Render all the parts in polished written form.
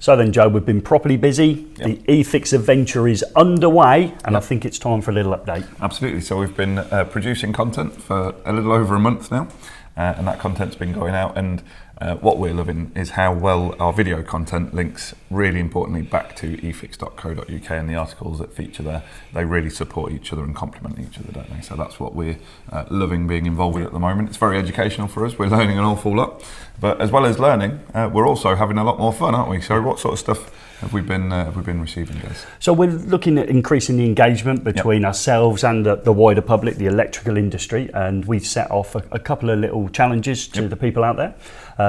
So then, Joe, we've been properly busy. Yep. The eFIXX adventure is underway, and Yep. I think it's time for a little update. Absolutely. So we've been producing content for a little over a month now, and that content's been going out. And what we're loving is how well our video content links, really importantly, back to eFIXX.co.uk, and the articles that feature there. They really support each other and complement each other, don't they? So that's what we're loving being involved with at the moment. It's very educational for us. We're learning an awful lot, but as well as learning, we're also having a lot more fun, aren't we? So what sort of stuff have we been receiving, guys? So we're looking at increasing the engagement between ourselves and the wider public, the electrical industry, and we've set off a couple of little challenges to the people out there.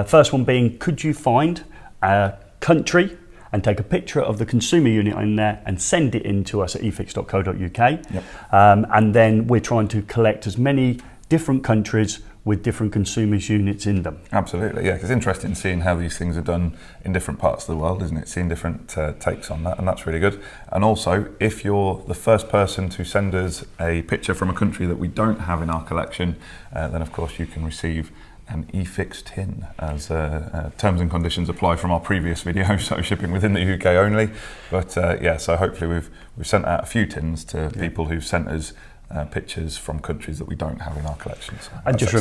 First one being, could you find a country and take a picture of the consumer unit in there and send it in to us at eFIXX.co.uk. And then we're trying to collect as many different countries with different consumers units in them. Absolutely, yeah, because it's interesting seeing how these things are done in different parts of the world, isn't it? Seeing different takes on that, and that's really good. And also, if you're the first person to send us a picture from a country that we don't have in our collection, then of course you can receive an eFIXX tin, as terms and conditions apply from our previous video, so shipping within the UK only. But yeah, so hopefully we've sent out a few tins to people who've sent us pictures from countries that we don't have in our collections. And just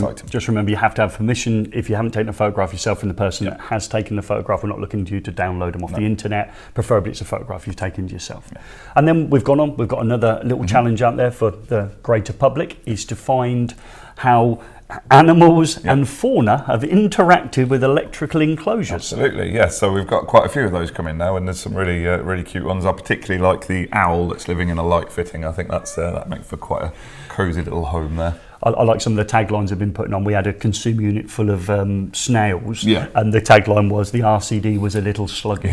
remember, you have to have permission if you haven't taken a photograph yourself from the person that has taken the photograph. We're not looking to you to download them off the internet. Preferably it's a photograph you've taken yourself. And then we've got another little challenge out there for the greater public, is to find how animals and fauna have interacted with electrical enclosures. Absolutely, yes. So we've got quite a few of those coming now, and there's some really cute ones. I particularly like the owl that's living in a light fitting. I think that makes for quite a cosy little home there. I like some of the taglines I've been putting on. We had a consumer unit full of snails, and the tagline was, the RCD was a little sluggish.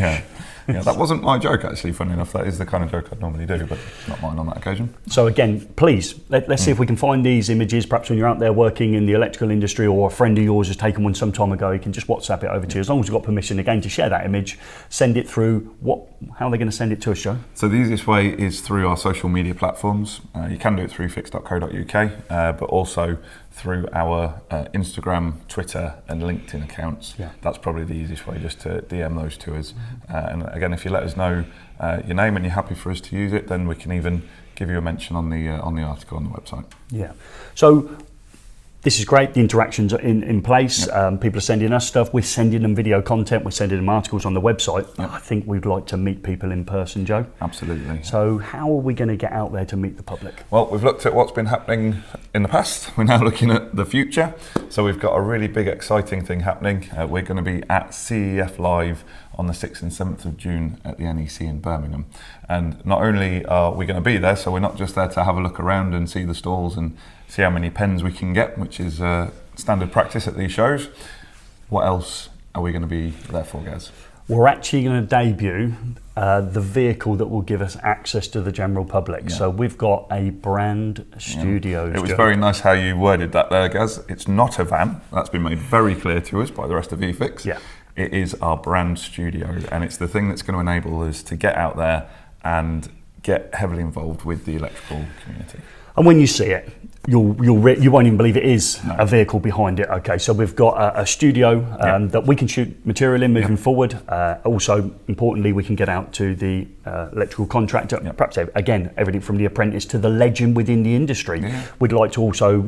Yeah, that wasn't my joke, actually, funny enough. That is the kind of joke I'd normally do, but not mine on that occasion. So again, please, let's see if we can find these images. Perhaps when you're out there working in the electrical industry, or a friend of yours has taken one some time ago, you can just WhatsApp it over to you. As long as you've got permission, again, to share that image, send it through. How are they going to send it to us, Joe? So the easiest way is through our social media platforms. You can do it through eFIXX.co.uk, but also through our Instagram, Twitter and LinkedIn accounts. That's probably the easiest way, just to DM those to us. And again, if you let us know your name and you're happy for us to use it, then we can even give you a mention on the article on the website. Yeah. So this is great. The interactions are in place. People are sending us stuff. We're sending them video content. We're sending them articles on the website. I think we'd like to meet people in person, Joe. Absolutely. So how are we going to get out there to meet the public? Well, we've looked at what's been happening in the past. We're now looking at the future. So we've got a really big, exciting thing happening. We're going to be at CEF Live on the 6th and 7th of June at the NEC in Birmingham. And not only are we going to be there, so we're not just there to have a look around and see the stalls and see how many pens we can get, which is standard practice at these shows. What else are we going to be there for, guys? We're actually going to debut the vehicle that will give us access to the general public. So we've got a brand studio. It was very nice how you worded that there, Gaz. It's not a van. That's been made very clear to us by the rest of eFIXX. It is our brand studio, and it's the thing that's going to enable us to get out there and get heavily involved with the electrical community. And when you see it, you won't even believe it is a vehicle behind it. Okay, so we've got a studio that we can shoot material in moving forward. Also, importantly, we can get out to the electrical contractor. Perhaps again, everything from the apprentice to the legend within the industry. We'd like to also,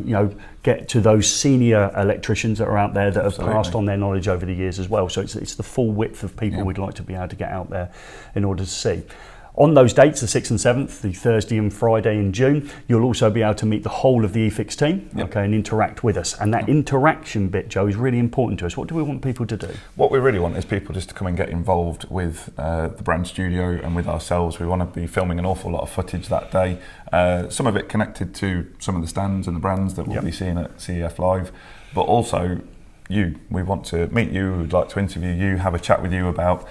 get to those senior electricians that are out there that have passed on their knowledge over the years as well. So it's the full width of people we'd like to be able to get out there in order to see. On those dates, the 6th and 7th, the Thursday and Friday in June, you'll also be able to meet the whole of the eFIXX team, and interact with us. And that interaction bit, Joe, is really important to us. What do we want people to do? What we really want is people just to come and get involved with the brand studio and with ourselves. We want to be filming an awful lot of footage that day. Some of it connected to some of the stands and the brands that we'll be seeing at CEF Live, but also we want to meet you, we'd like to interview you, have a chat with you about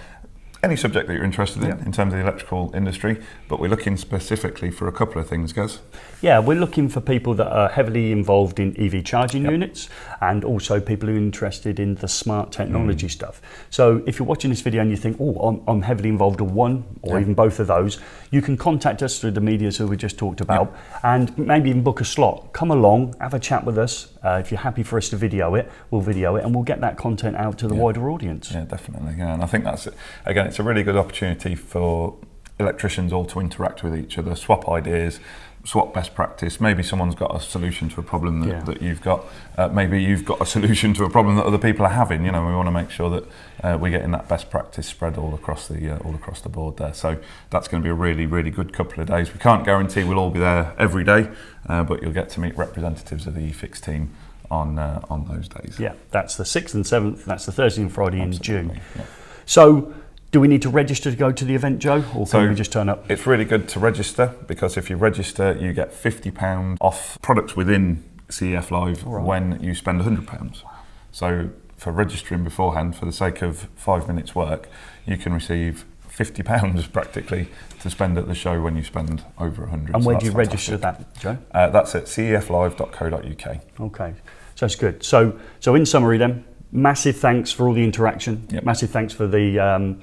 any subject that you're interested in terms of the electrical industry, but we're looking specifically for a couple of things, Gaz. Yeah, we're looking for people that are heavily involved in EV charging units, and also people who are interested in the smart technology stuff. So if you're watching this video and you think, I'm heavily involved in one or even both of those, you can contact us through the media that we just talked about, and maybe even book a slot. Come along, have a chat with us, If you're happy for us to video it, we'll video it and we'll get that content out to the wider audience. Yeah, definitely. Yeah, and I think that's, again, it's a really good opportunity for electricians all to interact with each other, swap ideas, swap best practice. Maybe someone's got a solution to a problem that you've got. Maybe you've got a solution to a problem that other people are having. You know, we want to make sure that we're getting that best practice spread all across the board there. So that's going to be a really, really good couple of days. We can't guarantee we'll all be there every day, but you'll get to meet representatives of the eFIXX team on those days. Yeah, that's the 6th and 7th. That's the Thursday and Friday in June. Yeah. So, do we need to register to go to the event, Joe, or can we just turn up? It's really good to register, because if you register, you get £50 off products within CEF Live when you spend £100. So for registering beforehand, for the sake of 5 minutes work, you can receive £50 practically to spend at the show when you spend over 100. And where do you register that, Joe? That's at ceflive.co.uk. Okay, so that's good. So in summary then, massive thanks for all the interaction. Yep. Massive thanks for the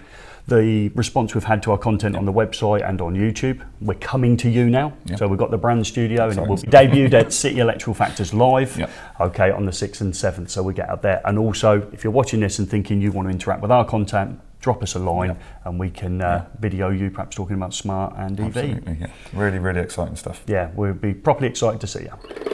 response we've had to our content on the website and on YouTube. We're coming to you now. Yep. So we've got the brand studio and it will be debuted at City Electrical Factors Live, okay, on the 6th and 7th. So we get out there. And also, if you're watching this and thinking you want to interact with our content, drop us a line and we can video you perhaps talking about smart and EV. Absolutely, yeah. Really, really exciting stuff. Yeah, we'll be properly excited to see you.